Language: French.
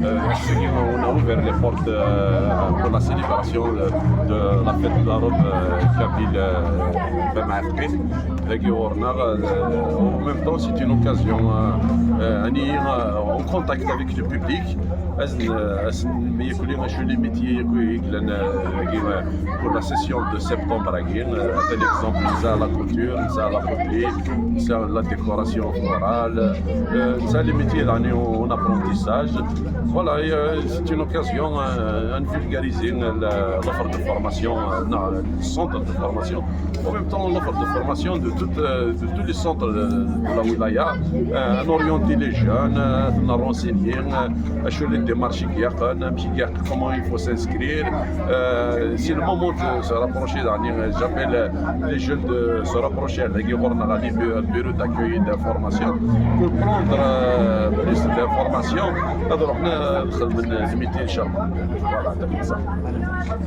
On a ouvert les portes pour la célébration de la fête de l'Europe Kabyle en même temps, c'est une occasion en contact avec le public. Les métiers pour la session de septembre, par exemple, la couture, la poterie, la décoration florale, les métiers d'année en apprentissage. Voilà, c'est une occasion de vulgariser l'offre de formation, le centre de formation. En même temps, l'offre de formation de tous les centres de la wilaya, d'orienter les jeunes, de renseigner sur les démarches comment il faut s'inscrire. C'est le moment de se rapprocher. J'appelle les jeunes de se rapprocher avec le bureau d'accueil d'information pour prendre plus d'informations. Voilà,